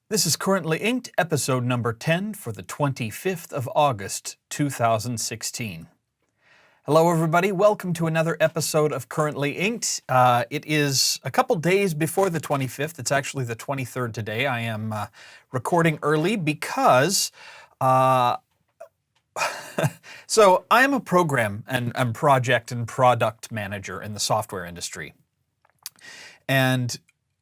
This is Currently Inked, episode number 10 for the 25th of August, 2016. Hello, everybody. Welcome to another episode of Currently Inked. It is a couple days before the 25th. It's actually the 23rd today. I am recording early because so I am a program and project and product manager in the software industry. And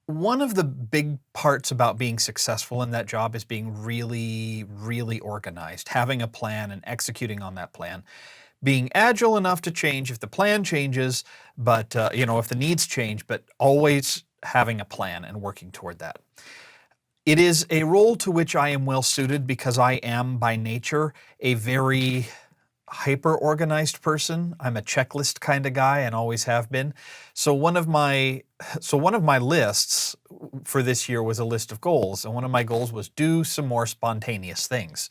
one of the big parts about being successful in that job is being really, really organized, having a plan and executing on that plan, being agile enough to change if the plan changes, but if the needs change, but always having a plan and working toward that. It is a role to which I am well suited because I am by nature a very hyper-organized person. I'm a checklist kind of guy and always have been. So one of my lists for this year was a list of goals, and one of my goals was do some more spontaneous things.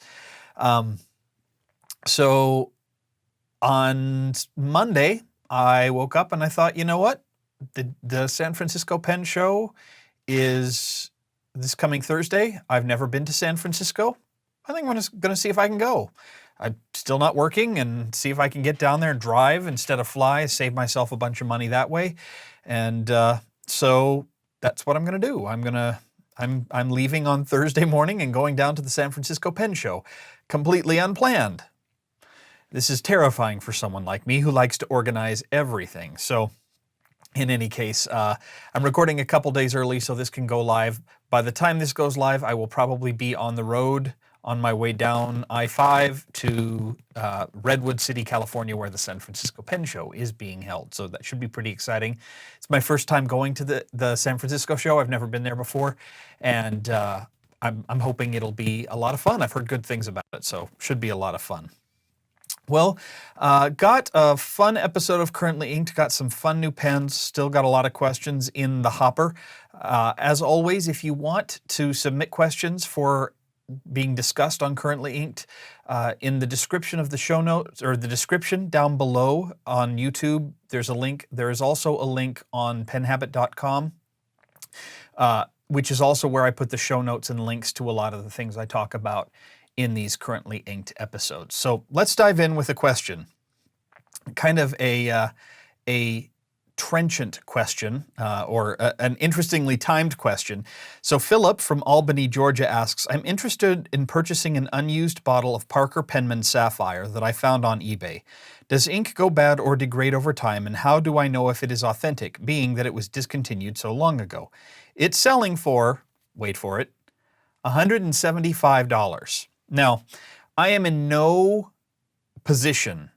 So on Monday, I woke up and I thought, you know what? The San Francisco Pen Show is this coming Thursday. I've never been to San Francisco. I think I'm going to see if I can go. I'm still not working and see if I can get down there and drive instead of fly, save myself a bunch of money that way. And so that's what I'm going to do. I'm leaving on Thursday morning and going down to the San Francisco Pen Show, completely unplanned. This is terrifying for someone like me who likes to organize everything. So in any case, I'm recording a couple days early so this can go live. By the time this goes live, I will probably be on the road on my way down I-5 to Redwood City, California, where the San Francisco Pen Show is being held. So that should be pretty exciting. It's my first time going to the San Francisco show. I've never been there before, and I'm hoping it'll be a lot of fun. I've heard good things about it, so should be a lot of fun. Well, got a fun episode of Currently Inked, got some fun new pens, still got a lot of questions in the hopper. As always, if you want to submit questions for being discussed on Currently Inked, in the description of the show notes, or the description down below on YouTube, there's a link. There is also a link on penhabit.com, which is also where I put the show notes and links to a lot of the things I talk about in these Currently Inked episodes. So let's dive in with a question, kind of a trenchant question, or an interestingly timed question. So Philip from Albany, Georgia asks, I'm interested in purchasing an unused bottle of Parker Penman Sapphire that I found on eBay. Does ink go bad or degrade over time, and how do I know if it is authentic, being that it was discontinued so long ago? It's selling for, wait for it, $175. Now, I am in no position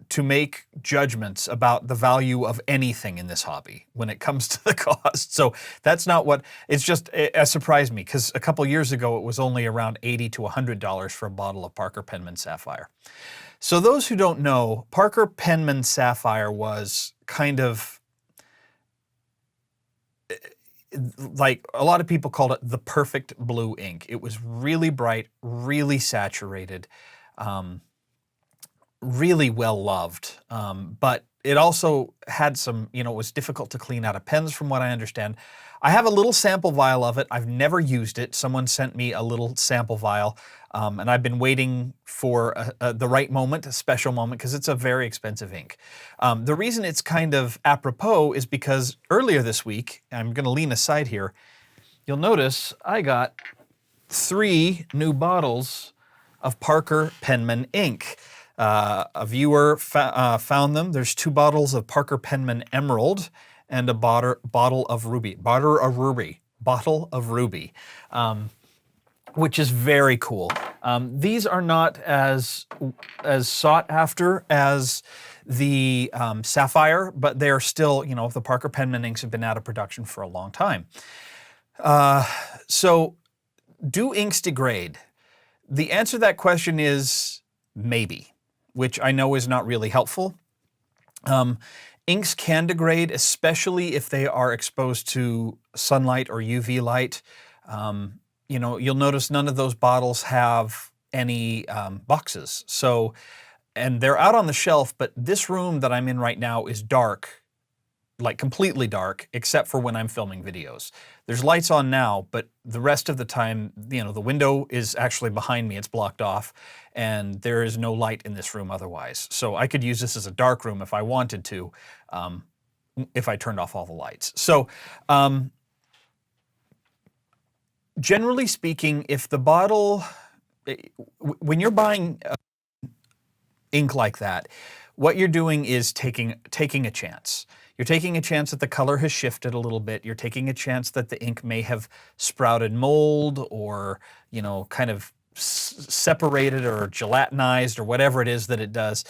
to make judgments about the value of anything in this hobby when it comes to the cost. So that's not what, it's just, it surprised me because a couple years ago it was only around $80 to $100 for a bottle of Parker Penman Sapphire. So those who don't know, Parker Penman Sapphire was kind of, like a lot of people called it the perfect blue ink. It was really bright, really saturated, really well loved, but it also had some, it was difficult to clean out of pens from what I understand. I have a little sample vial of it. I've never used it. Someone sent me a little sample vial, and I've been waiting for the right moment, a special moment, because it's a very expensive ink. The reason it's kind of apropos is because earlier this week, I'm going to lean aside here, you'll notice I got 3 new bottles of Parker Penman ink. A viewer found them. There's 2 bottles of Parker Penman Emerald and a bottle of Ruby, which is very cool. These are not as sought after as the Sapphire, but they're still, the Parker Penman inks have been out of production for a long time. So do inks degrade? The answer to that question is maybe, which I know is not really helpful. Inks can degrade, especially if they are exposed to sunlight or UV light. You'll notice none of those bottles have any boxes. So, and they're out on the shelf, but this room that I'm in right now is dark like completely dark, except for when I'm filming videos. There's lights on now, but the rest of the time, you know, the window is actually behind me, it's blocked off, and there is no light in this room otherwise. So I could use this as a dark room if I wanted to, if I turned off all the lights. So generally speaking, if the bottle, when you're buying ink like that, what you're doing is taking a chance. You're taking a chance that the color has shifted a little bit. You're taking a chance that the ink may have sprouted mold or, you know, kind of separated or gelatinized or whatever it is that it does.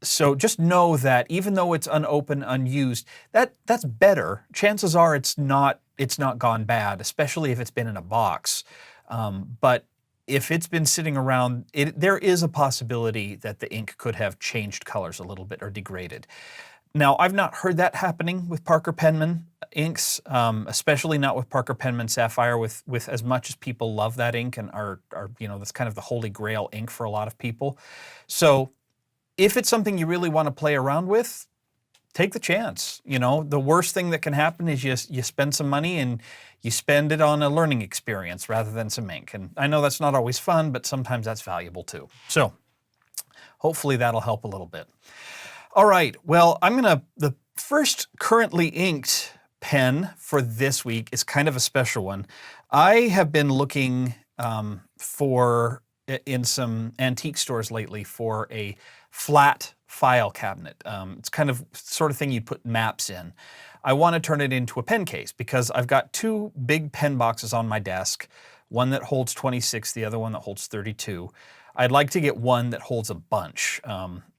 So just know that even though it's unopened, unused, that's better. Chances are it's not gone bad, especially if it's been in a box. But if it's been sitting around, there is a possibility that the ink could have changed colors a little bit or degraded. Now, I've not heard that happening with Parker Penman inks, especially not with Parker Penman Sapphire, with as much as people love that ink and are you know, that's kind of the holy grail ink for a lot of people. So if it's something you really want to play around with, take the chance. You know, the worst thing that can happen is you spend some money and you spend it on a learning experience rather than some ink. And I know that's not always fun, but sometimes that's valuable too. So hopefully that'll help a little bit. All right, well, the first currently inked pen for this week is kind of a special one. I have been looking in some antique stores lately for a flat file cabinet. It's kind of sort of thing you'd put maps in. I want to turn it into a pen case because I've got two big pen boxes on my desk, one that holds 26, the other one that holds 32. I'd like to get one that holds a bunch.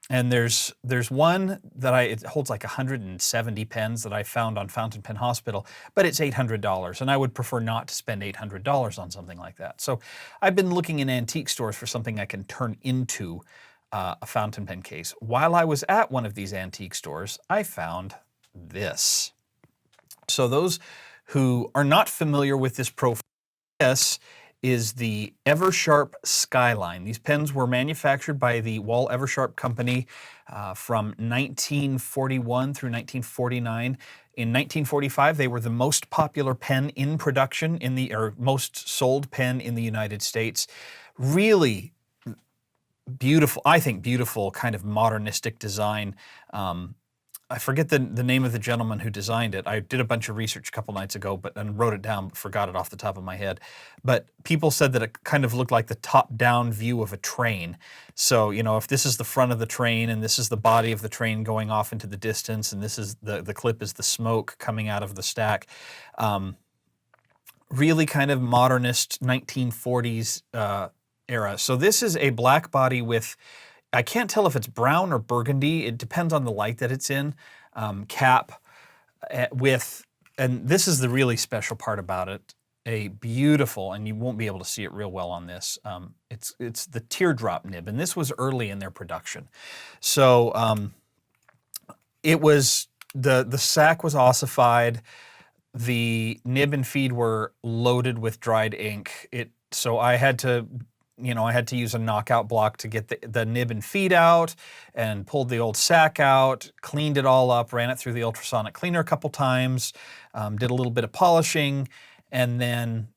And there's one that it holds like 170 pens that I found on Fountain Pen Hospital, but it's $800, and I would prefer not to spend $800 on something like that. So I've been looking in antique stores for something I can turn into a fountain pen case. While I was at one of these antique stores, I found this. So those who are not familiar with this profile, this is the Eversharp Skyline. These pens were manufactured by the Wall Eversharp Company from 1941 through 1949. In 1945, they were the most popular pen in production or most sold pen in the United States. Really beautiful, I think beautiful kind of modernistic design. I forget the name of the gentleman who designed it. I did a bunch of research a couple nights ago and wrote it down, but forgot it off the top of my head. But people said that it kind of looked like the top-down view of a train. So, you know, if this is the front of the train and this is the body of the train going off into the distance and this is the clip is the smoke coming out of the stack, really kind of modernist 1940s era. So this is a black body with, I can't tell if it's brown or burgundy. It depends on the light that it's in. Cap with, and this is the really special part about it, a beautiful, and you won't be able to see it real well on this, it's the teardrop nib, and this was early in their production. So it was, the sack was ossified, the nib and feed were loaded with dried ink. So I had to use a knockout block to get the nib and feed out, and pulled the old sack out, cleaned it all up, ran it through the ultrasonic cleaner a couple times, did a little bit of polishing, and then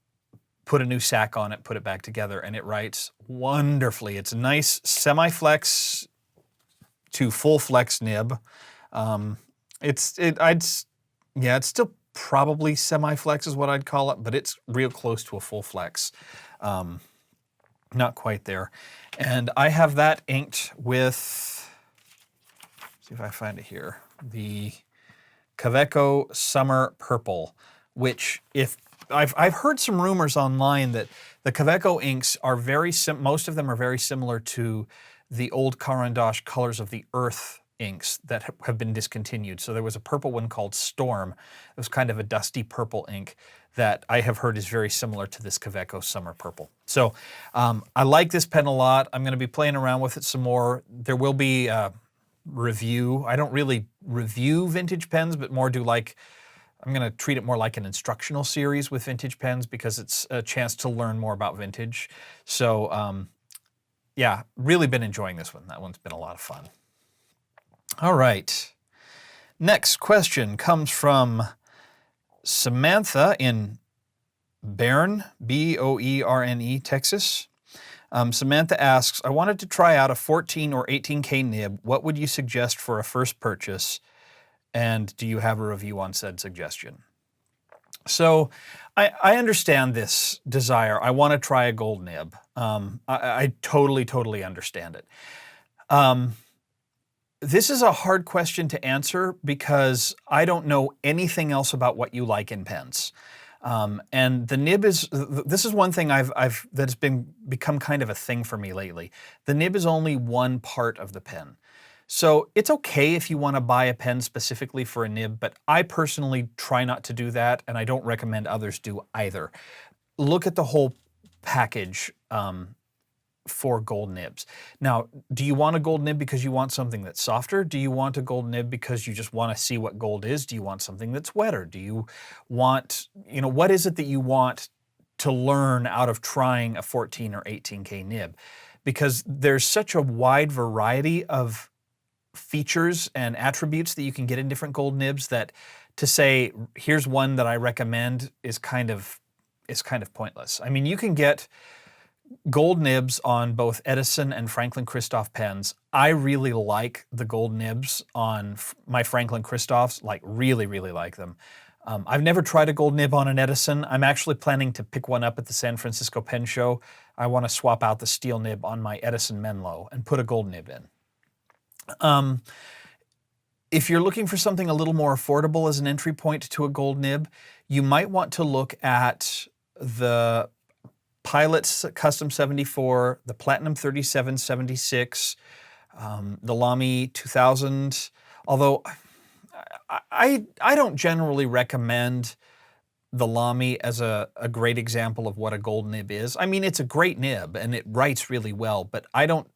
put a new sack on it, put it back together, and it writes wonderfully. It's a nice semi-flex to full flex nib. It's still probably semi-flex is what I'd call it, but it's real close to a full flex. Not quite there. And I have that inked with, see if I find it here, the Kaweco Summer Purple, which I've heard some rumors online that the Kaweco inks are most of them are very similar to the old Caran d'Ache Colors of the Earth inks that have been discontinued. So there was a purple one called Storm. It was kind of a dusty purple ink that I have heard is very similar to this Kaweco Summer Purple. So I like this pen a lot. I'm going to be playing around with it some more. There will be a review. I don't really review vintage pens, but more I'm going to treat it more like an instructional series with vintage pens because it's a chance to learn more about vintage. So really been enjoying this one. That one's been a lot of fun. All right. Next question comes from Samantha in Boerne, B-O-E-R-N-E, Texas. Samantha asks, I wanted to try out a 14 or 18K nib. What would you suggest for a first purchase? And do you have a review on said suggestion? So I understand this desire. I want to try a gold nib. I totally understand it. This is a hard question to answer because I don't know anything else about what you like in pens. And the nib this is one thing that's become kind of a thing for me lately. The nib is only one part of the pen. So it's okay if you want to buy a pen specifically for a nib, but I personally try not to do that, and I don't recommend others do either. Look at the whole package for gold nibs. Now, do you want a gold nib because you want something that's softer? Do you want a gold nib because you just want to see what gold is? Do you want something that's wetter? Do you want, what is it that you want to learn out of trying a 14 or 18K nib? Because there's such a wide variety of features and attributes that you can get in different gold nibs that to say, here's one that I recommend is kind of pointless. I mean, you can get gold nibs on both Edison and Franklin-Christoph pens. I really like the gold nibs on my Franklin-Christophs, like really like them. I've never tried a gold nib on an Edison. I'm actually planning to pick one up at the San Francisco Pen Show. I want to swap out the steel nib on my Edison Menlo and put a gold nib in. If you're looking for something a little more affordable as an entry point to a gold nib, you might want to look at the Pilot Custom 74, the Platinum 3776, the Lamy 2000, although I don't generally recommend the Lamy as a great example of what a gold nib is. I mean, it's a great nib and it writes really well, but I don't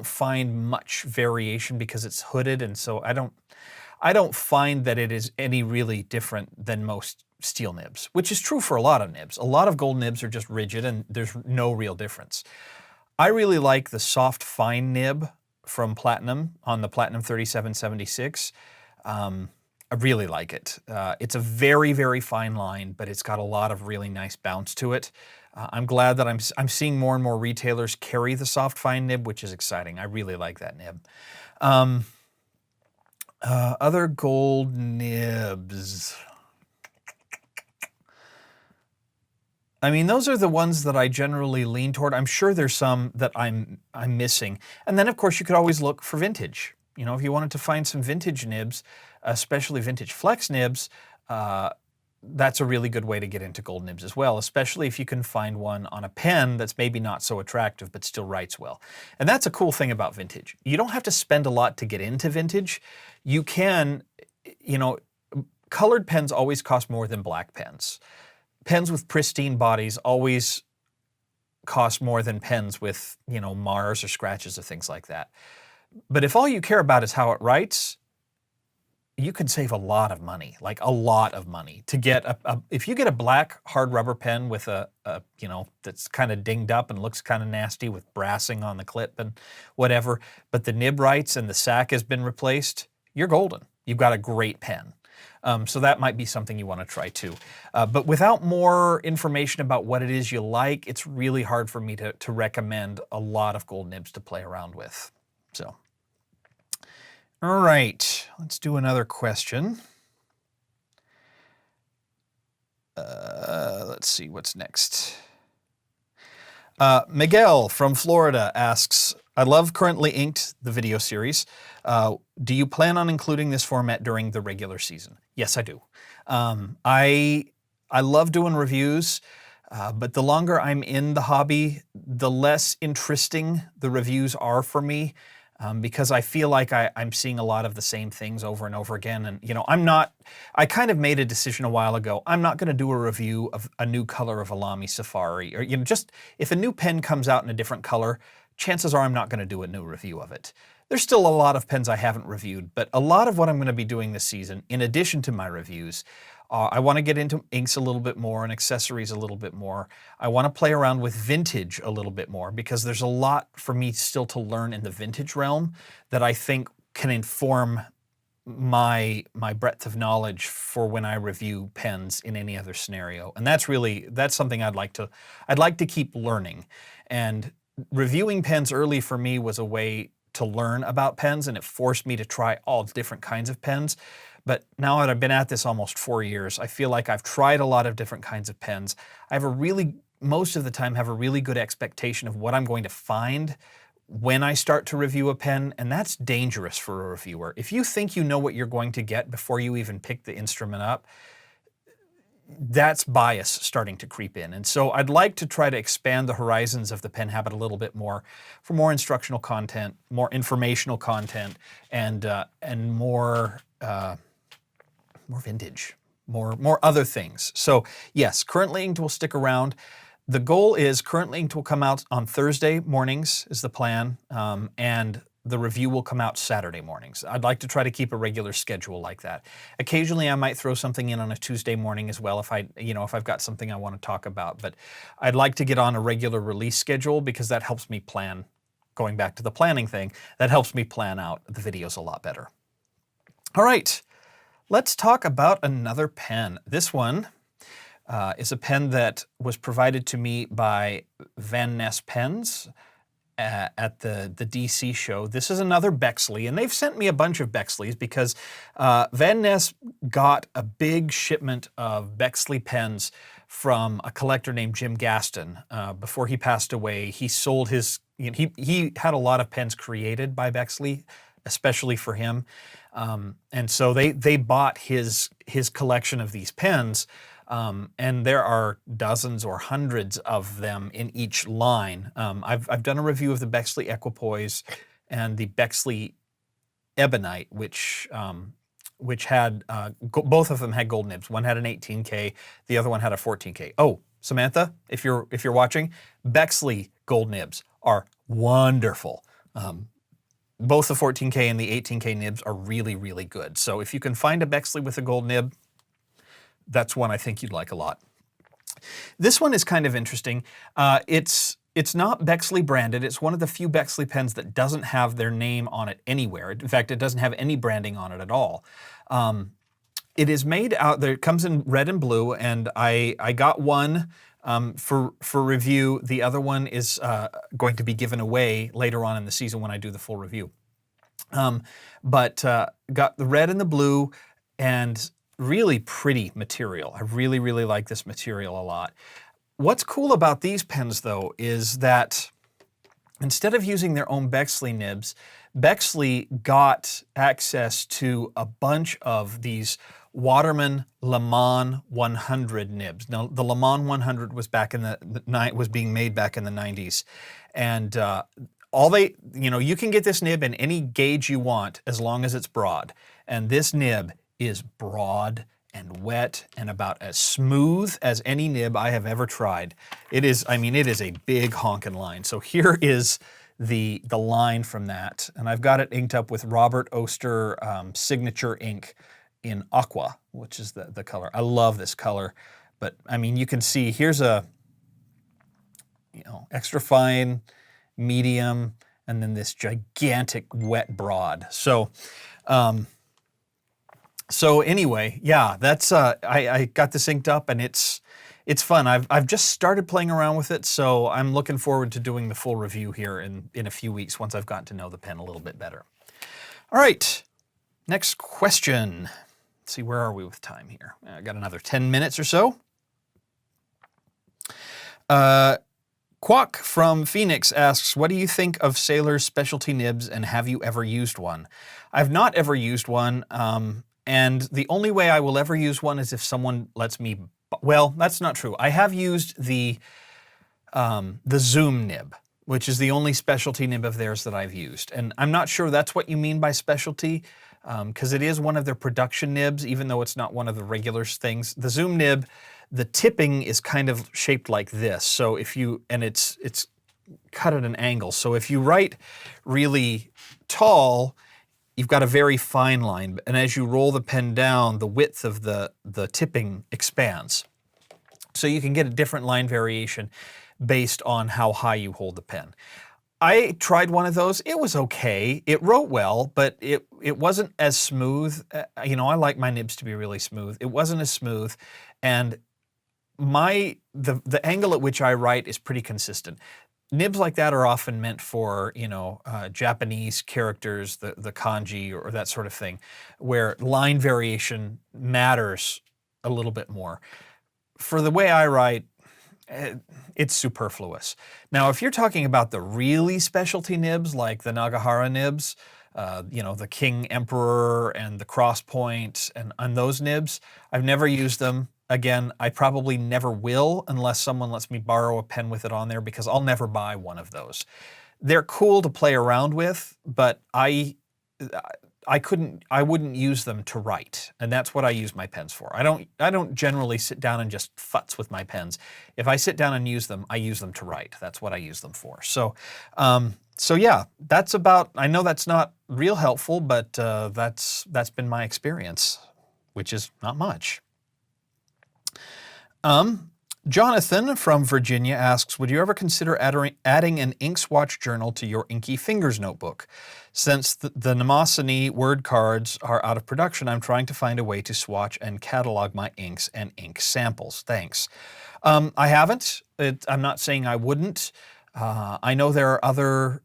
find much variation because it's hooded, and so I don't find that it is any really different than most steel nibs, which is true for a lot of nibs. A lot of gold nibs are just rigid and there's no real difference. I really like the soft fine nib from Platinum on the Platinum 3776. I really like it. It's a very fine line, but it's got a lot of really nice bounce to it. I'm glad that I'm seeing more and more retailers carry the soft fine nib, which is exciting. I really like that nib. Other gold nibs. I mean, those are the ones that I generally lean toward. I'm sure there's some that I'm missing. And then, of course, you could always look for vintage. If you wanted to find some vintage nibs, especially vintage flex nibs, that's a really good way to get into gold nibs as well, especially if you can find one on a pen that's maybe not so attractive but still writes well. And that's a cool thing about vintage. You don't have to spend a lot to get into vintage. You can, colored pens always cost more than black pens. Pens with pristine bodies always cost more than pens with, mars or scratches or things like that. But if all you care about is how it writes, you can save a lot of money, like a lot of money. To get if you get a black hard rubber pen with a that's kind of dinged up and looks kind of nasty with brassing on the clip and whatever, but the nib writes and the sack has been replaced, you're golden. You've got a great pen. So that might be something you want to try too. But without more information about what it is you like, it's really hard for me to recommend a lot of gold nibs to play around with. So, all right, let's do another question. Let's see what's next. Miguel from Florida asks, I love Currently Inked, the video series. Do you plan on including this format during the regular season? Yes, I do. I love doing reviews, but the longer I'm in the hobby, the less interesting the reviews are for me, because I feel like I'm seeing a lot of the same things over and over again. And, I kind of made a decision a while ago. I'm not going to do a review of a new color of a Lamy Safari, or, just if a new pen comes out in a different color, chances are I'm not going to do a new review of it. There's still a lot of pens I haven't reviewed, but a lot of what I'm going to be doing this season, in addition to my reviews, I want to get into inks a little bit more and accessories a little bit more. I want to play around with vintage a little bit more because there's a lot for me still to learn in the vintage realm that I think can inform my breadth of knowledge for when I review pens in any other scenario. And that's something I'd like to keep learning. And reviewing pens early for me was a way to learn about pens, and it forced me to try all different kinds of pens. But now that I've been at this almost 4 years, I feel like I've tried a lot of different kinds of pens. I have most of the time have a really good expectation of what I'm going to find when I start to review a pen, and that's dangerous for a reviewer. If you think you know what you're going to get before you even pick the instrument up, that's bias starting to creep in. And so I'd like to try to expand the horizons of the pen habit a little bit more for more instructional content, more informational content, and more vintage, more other things. So yes, Currently Inked will stick around. The goal is Currently Inked will come out on Thursday mornings is the plan, and the review will come out Saturday mornings. I'd like to try to keep a regular schedule like that. Occasionally I might throw something in on a Tuesday morning as well if I've got something I want to talk about, but I'd like to get on a regular release schedule because that helps me plan, going back to the planning thing, that helps me plan out the videos a lot better. All right, let's talk about another pen. This one is a pen that was provided to me by Van Ness Pens at the DC show. This is another Bexley, and they've sent me a bunch of Bexleys because Van Ness got a big shipment of Bexley pens from a collector named Jim Gaston. Before he passed away, he sold his, he had a lot of pens created by Bexley, especially for him. And so they bought his collection of these pens. And there are dozens or hundreds of them in each line. I've done a review of the Bexley Equipoise and the Bexley Ebonite, which had both of them had gold nibs. One had an 18K, the other one had a 14K. Oh, Samantha, if you're watching, Bexley gold nibs are wonderful. Both the 14K and the 18K nibs are really, really good. So if you can find a Bexley with a gold nib, that's one I think you'd like a lot. This one is kind of interesting. It's not Bexley branded. It's one of the few Bexley pens that doesn't have their name on it anywhere. In fact, it doesn't have any branding on it at all. It is made out there. It comes in red and blue, and I got one for review. The other one is going to be given away later on in the season when I do the full review. But got the red and the blue, and really pretty material. I really, really like this material a lot. What's cool about these pens, though, is that instead of using their own Bexley nibs, Bexley got access to a bunch of these Waterman Le Mans 100 nibs. Now, the Le Mans 100 was was being made back in the 90s, and you can get this nib in any gauge you want as long as it's broad, and this nib is broad and wet and about as smooth as any nib I have ever tried. It is a big honkin' line. So here is the line from that, and I've got it inked up with Robert Oster signature ink in aqua, which is the color. I love this color, but you can see here's a extra fine, medium, and then this gigantic wet broad. So anyway, yeah, that's I got this inked up, and it's fun. I've just started playing around with it, so I'm looking forward to doing the full review here in a few weeks once I've gotten to know the pen a little bit better. All right, next question. Let's see, where are we with time here? I got another 10 minutes or so. Quack from Phoenix asks, what do you think of Sailor's specialty nibs, and have you ever used one? I've not ever used one. And the only way I will ever use one is if someone lets me. Well, that's not true. I have used the Zoom nib, which is the only specialty nib of theirs that I've used. And I'm not sure that's what you mean by specialty, because it is one of their production nibs, even though it's not one of the regular things. The Zoom nib, the tipping is kind of shaped like this. So it's cut at an angle. So if you write really tall, you've got a very fine line, and as you roll the pen down, the width of the tipping expands. So you can get a different line variation based on how high you hold the pen. I tried one of those. It was okay. It wrote well, but it wasn't as smooth. I like my nibs to be really smooth. It wasn't as smooth, and the angle at which I write is pretty consistent. Nibs like that are often meant for Japanese characters, the kanji or that sort of thing, where line variation matters a little bit more. For the way I write, it's superfluous. Now, if you're talking about the really specialty nibs, like the Nagahara nibs, the King Emperor and the Cross Point and those nibs, I've never used them. Again, I probably never will unless someone lets me borrow a pen with it on there, because I'll never buy one of those. They're cool to play around with, but I wouldn't use them to write, and that's what I use my pens for. I don't generally sit down and just futz with my pens. If I sit down and use them, I use them to write. That's what I use them for. So yeah, that's about. I know that's not real helpful, but that's been my experience, which is not much. Jonathan from Virginia asks, would you ever consider adding an ink swatch journal to your Inky Fingers notebook? Since the Mnemosyne word cards are out of production, I'm trying to find a way to swatch and catalog my inks and ink samples. Thanks. I haven't. I'm not saying I wouldn't. I know there are other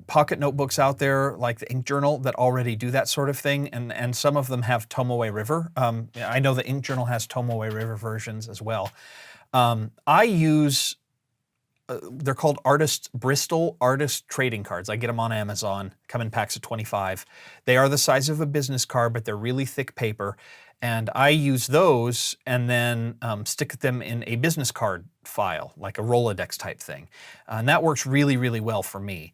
pocket notebooks out there, like the Ink Journal, that already do that sort of thing, and some of them have Tomoe River. I know the Ink Journal has Tomoe River versions as well. I use, they're called Bristol Artist Trading Cards. I get them on Amazon, come in packs of 25. They are the size of a business card, but they're really thick paper. And I use those and then stick them in a business card file, like a Rolodex type thing. And that works really, really well for me.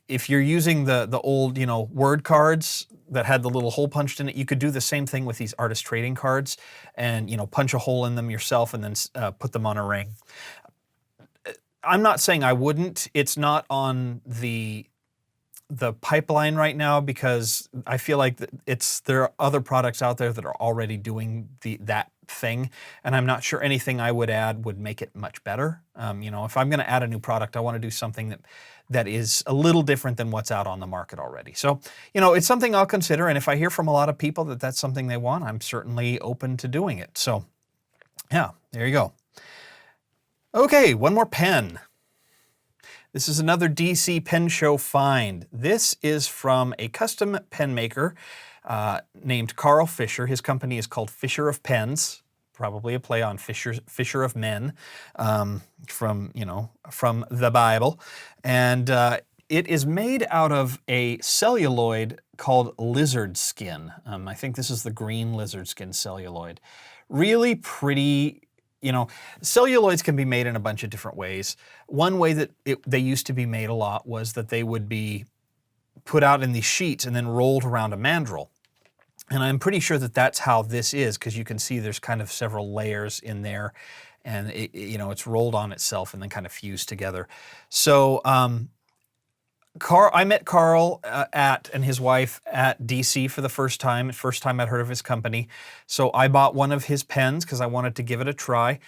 If you're using the old, word cards that had the little hole punched in it, you could do the same thing with these artist trading cards and, punch a hole in them yourself and then put them on a ring. I'm not saying I wouldn't. It's not on the pipeline right now because I feel like there are other products out there that are already doing that thing, and I'm not sure anything I would add would make it much better. If I'm going to add a new product, I want to do something that is a little different than what's out on the market already. So, it's something I'll consider, and if I hear from a lot of people that that's something they want, I'm certainly open to doing it. So, yeah, there you go. Okay, one more pen. This is another DC Pen Show find. This is from a custom pen maker named Carl Fisher. His company is called Fisher of Pens, probably a play on Fisher of Men from the Bible. And it is made out of a celluloid called lizard skin. I think this is the green lizard skin celluloid. Really pretty. Celluloids can be made in a bunch of different ways. One way that they used to be made a lot was that they would be put out in these sheets and then rolled around a mandrel. And I'm pretty sure that that's how this is, because you can see there's kind of several layers in there, and it's rolled on itself and then kind of fused together. So I met Carl and his wife at DC for the first time I'd heard of his company. So I bought one of his pens because I wanted to give it a try.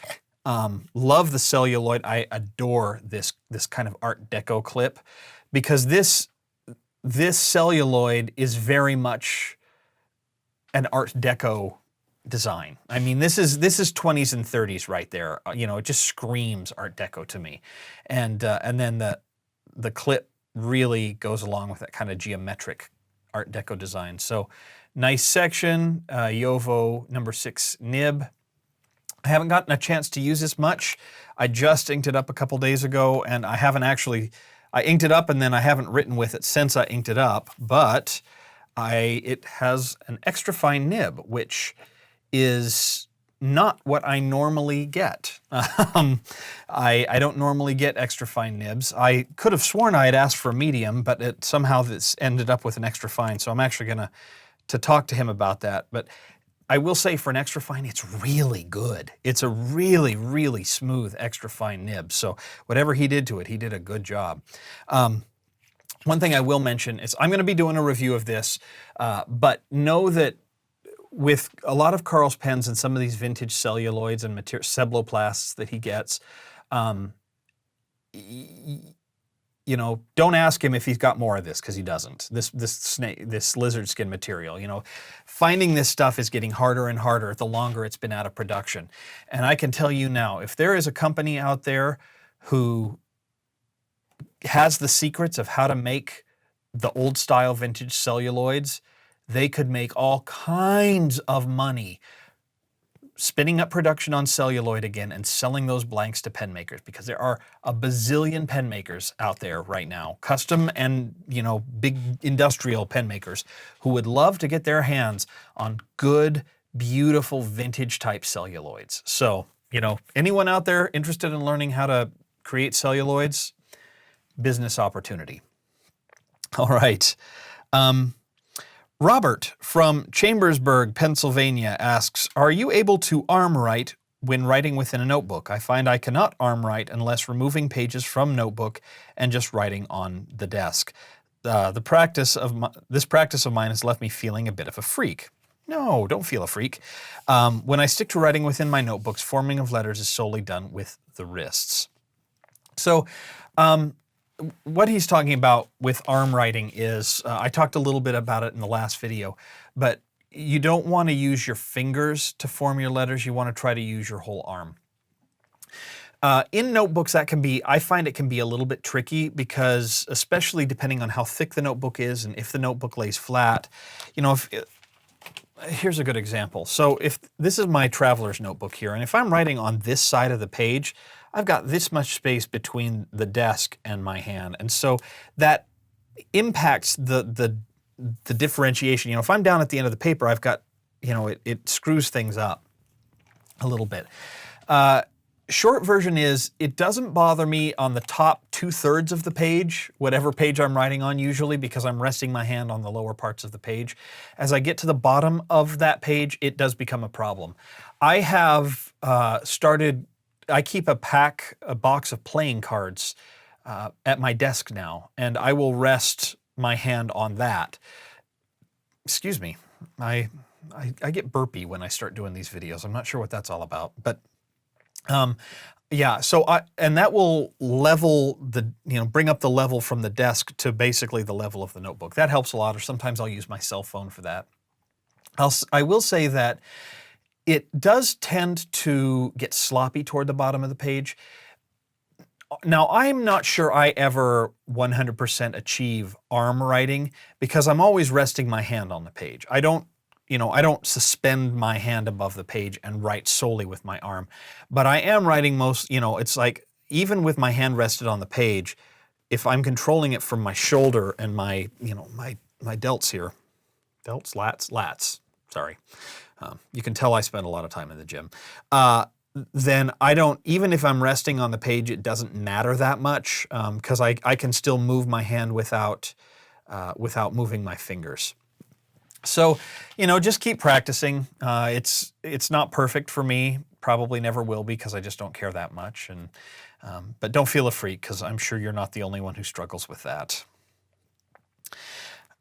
Love the celluloid. I adore this kind of Art Deco clip, because this celluloid is very much an Art Deco design. I mean, this is 20s and 30s right there. It just screams Art Deco to me. And then the clip really goes along with that kind of geometric Art Deco design. So nice section, JoWo number 6 nib. I haven't gotten a chance to use this much. I just inked it up a couple days ago, and I inked it up and then I haven't written with it since I inked it up, but it has an extra fine nib, which is not what I normally get. I don't normally get extra fine nibs. I could have sworn I had asked for a medium, but somehow this ended up with an extra fine, so I'm actually going to talk to him about that. But I will say, for an extra fine, it's really good. It's a really, really smooth extra fine nib. So whatever he did to it, he did a good job. One thing I will mention is I'm going to be doing a review of this, but know that with a lot of Carl's pens and some of these vintage celluloids and Sebloplasts that he gets, you know, don't ask him if he's got more of this, because he doesn't. This lizard skin material, you know, finding this stuff is getting harder and harder the longer it's been out of production. And I can tell you now, if there is a company out there who has the secrets of how to make the old style vintage celluloids, they could make all kinds of money spinning up production on celluloid again and selling those blanks to pen makers, because there are a bazillion pen makers out there right now, custom and, you know, big industrial pen makers who would love to get their hands on good, beautiful vintage type celluloids. So, you know, anyone out there interested in learning how to create celluloids, business opportunity. All right. Robert from Chambersburg, Pennsylvania asks, are you able to arm write when writing within a notebook? I find I cannot arm write unless removing pages from notebook and just writing on the desk. This practice of mine has left me feeling a bit of a freak. No, don't feel a freak. When I stick to writing within my notebooks, forming of letters is solely done with the wrists. So, what he's talking about with arm writing is, I talked a little bit about it in the last video, but you don't want to use your fingers to form your letters. You want to try to use your whole arm. In notebooks, that can be, I find it can be a little bit tricky, because especially depending on how thick the notebook is and if the notebook lays flat, you know, here's a good example. So if this is my traveler's notebook here, and if I'm writing on this side of the page, I've got this much space between the desk and my hand. And so that impacts the differentiation. You know, if I'm down at the end of the paper, I've got, you know, it screws things up a little bit. Short version is, it doesn't bother me on the top 2/3 of the page, whatever page I'm writing on usually, because I'm resting my hand on the lower parts of the page. As I get to the bottom of that page, it does become a problem. I have I keep a box of playing cards at my desk now, and I will rest my hand on that. Excuse me, I get burpy when I start doing these videos. I'm not sure what that's all about, but yeah, so and that will level bring up the level from the desk to basically the level of the notebook. That helps a lot, or sometimes I'll use my cell phone for that. I will say that it does tend to get sloppy toward the bottom of the page. Now, I'm not sure I ever 100% achieve arm writing, because I'm always resting my hand on the page. I don't suspend my hand above the page and write solely with my arm. But I am writing it's like, even with my hand rested on the page, if I'm controlling it from my shoulder and my delts here, lats, sorry. You can tell I spend a lot of time in the gym. Then even if I'm resting on the page, it doesn't matter that much, because I can still move my hand without moving my fingers. So, just keep practicing. It's not perfect for me, probably never will be, because I just don't care that much. But don't feel a freak, because I'm sure you're not the only one who struggles with that.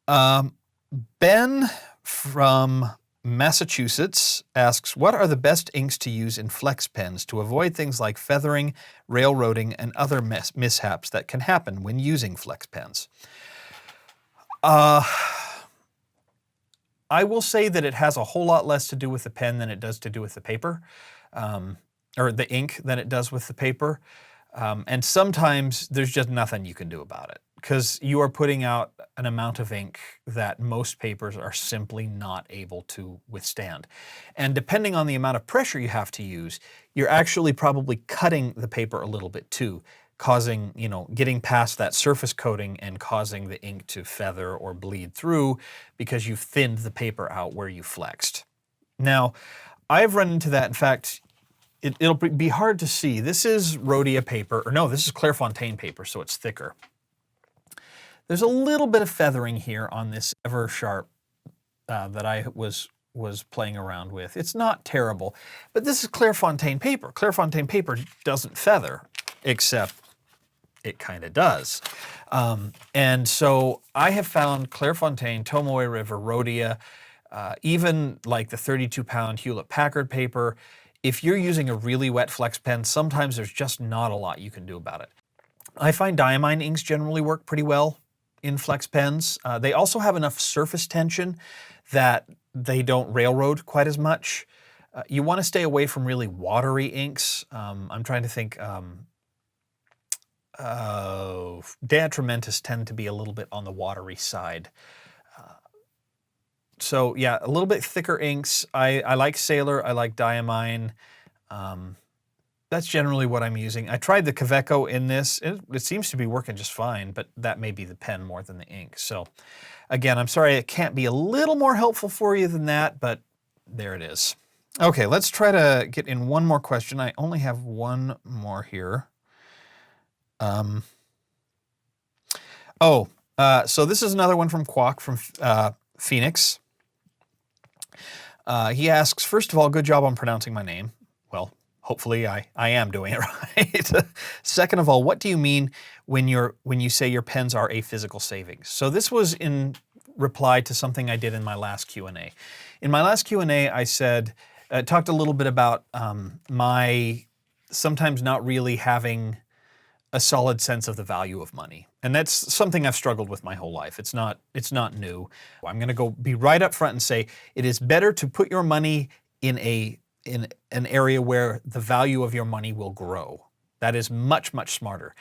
Ben from Massachusetts asks, what are the best inks to use in flex pens to avoid things like feathering, railroading, and other mishaps that can happen when using flex pens? I will say that it has a whole lot less to do with the pen than it does to do with the paper, or the ink than it does with the paper. And sometimes there's just nothing you can do about it, because you are putting out an amount of ink that most papers are simply not able to withstand. And depending on the amount of pressure you have to use, you're actually probably cutting the paper a little bit too, causing, getting past that surface coating and causing the ink to feather or bleed through, because you've thinned the paper out where you flexed. Now, I've run into that. In fact, it'll be hard to see. This is Rhodia paper, or no, this is Clairefontaine paper, so it's thicker. There's a little bit of feathering here on this Eversharp that I was playing around with. It's not terrible, but this is Clairefontaine paper. Clairefontaine paper doesn't feather, except it kind of does. And so I have found Clairefontaine, Tomoe River, Rhodia, even like the 32-pound Hewlett-Packard paper. If you're using a really wet flex pen, sometimes there's just not a lot you can do about it. I find diamine inks generally work pretty well in flex pens. They also have enough surface tension that they don't railroad quite as much. You want to stay away from really watery inks. I'm trying to think. Detrimentus tend to be a little bit on the watery side. So yeah, a little bit thicker inks. I like Sailor, I like diamine. That's generally what I'm using. I tried the Kaweco in this. It seems to be working just fine, but that may be the pen more than the ink. So again, I'm sorry it can't be a little more helpful for you than that, but there it is. Okay, let's try to get in one more question. I only have one more here. So this is another one from Quack from Phoenix. He asks, first of all, good job on pronouncing my name. Well, hopefully I am doing it right. Second of all, what do you mean when you say your pens are a physical savings? So this was in reply to something I did in my last Q&A. In my last Q&A, I said, talked a little bit about my sometimes not really having a solid sense of the value of money. And that's something I've struggled with my whole life. It's not new. I'm going to be right up front and say it is better to put your money in an area where the value of your money will grow. That is much, much smarter.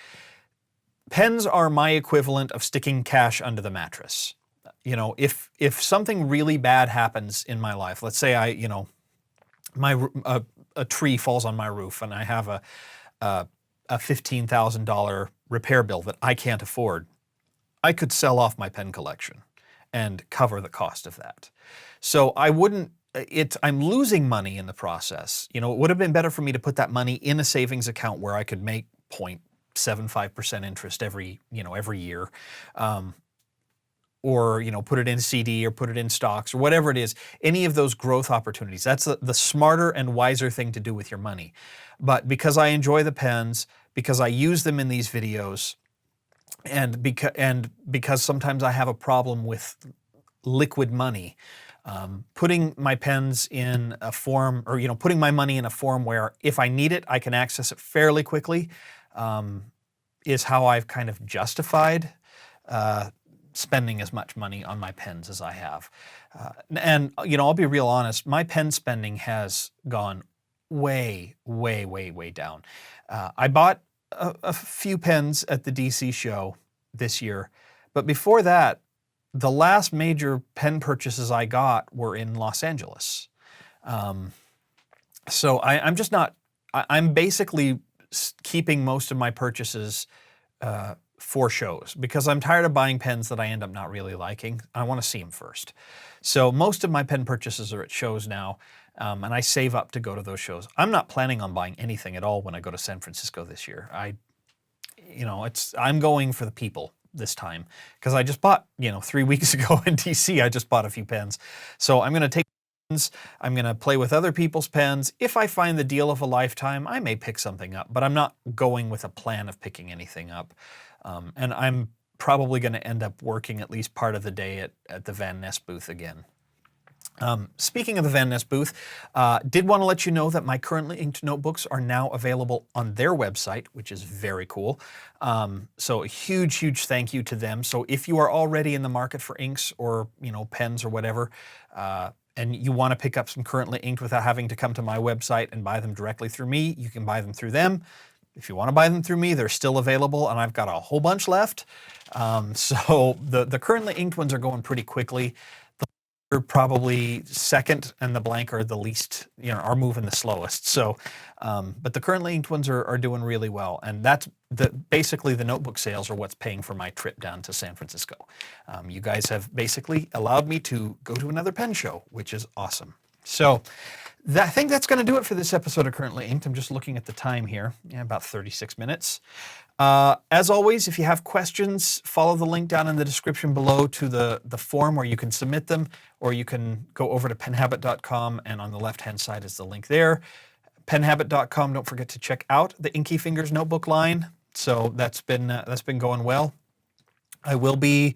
Pens are my equivalent of sticking cash under the mattress. You know, if something really bad happens in my life, let's say a tree falls on my roof and I have a $15,000 repair bill that I can't afford, I could sell off my pen collection and cover the cost of that. So I'm losing money in the process. You know, it would have been better for me to put that money in a savings account where I could make 0.75% interest every year. Or put it in CD or put it in stocks or whatever it is, any of those growth opportunities. That's the smarter and wiser thing to do with your money. But because I enjoy the pens, because I use them in these videos, and because sometimes I have a problem with liquid money, putting my pens in a form, or putting my money in a form where if I need it, I can access it fairly quickly, is how I've kind of justified spending as much money on my pens as I have. And I'll be real honest, my pen spending has gone way, way, way, way down. I bought a few pens at the DC show this year, but before that, the last major pen purchases I got were in Los Angeles. So I'm just not, I'm basically keeping most of my purchases for shows because I'm tired of buying pens that I end up not really liking. I want to see them first. So most of my pen purchases are at shows now, and I save up to go to those shows. I'm not planning on buying anything at all when I go to San Francisco this year. I'm going for the people this time because I just bought, 3 weeks ago in DC, I just bought a few pens. So I'm going to take pens, I'm going to play with other people's pens. If I find the deal of a lifetime, I may pick something up, but I'm not going with a plan of picking anything up. And I'm probably going to end up working at least part of the day at the Van Ness booth again. Speaking of the Van Ness booth, did want to let you know that my currently inked notebooks are now available on their website, which is very cool. So a huge, huge thank you to them. So if you are already in the market for inks or, pens or whatever, and you want to pick up some currently inked without having to come to my website and buy them directly through me, you can buy them through them. If you want to buy them through me, they're still available, and I've got a whole bunch left. So the currently inked ones are going pretty quickly. The are probably second, and the blank are the least, are moving the slowest. So, but the currently inked ones are doing really well, and that's basically the notebook sales are what's paying for my trip down to San Francisco. You guys have basically allowed me to go to another pen show, which is awesome. So I think that's going to do it for this episode of Currently Inked. I'm just looking at the time here. Yeah, about 36 minutes. As always, if you have questions, follow the link down in the description below to the form where you can submit them, or you can go over to penhabit.com, and on the left-hand side is the link there. Penhabit.com, don't forget to check out the Inky Fingers notebook line. So that's been going well. I will be...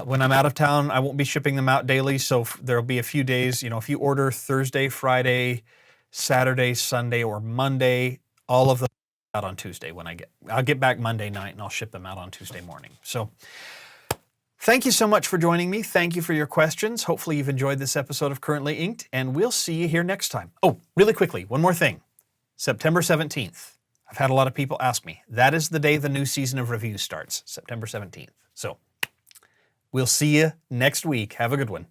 when I'm out of town, I won't be shipping them out daily, so there'll be a few days, if you order Thursday, Friday, Saturday, Sunday, or Monday, all of the out on Tuesday I'll get back Monday night and I'll ship them out on Tuesday morning. So thank you so much for joining me. Thank you for your questions. Hopefully you've enjoyed this episode of Currently Inked, and we'll see you here next time. Oh, really quickly, one more thing. September 17th. I've had a lot of people ask me. That is the day the new season of reviews starts, September 17th. So we'll see you next week. Have a good one.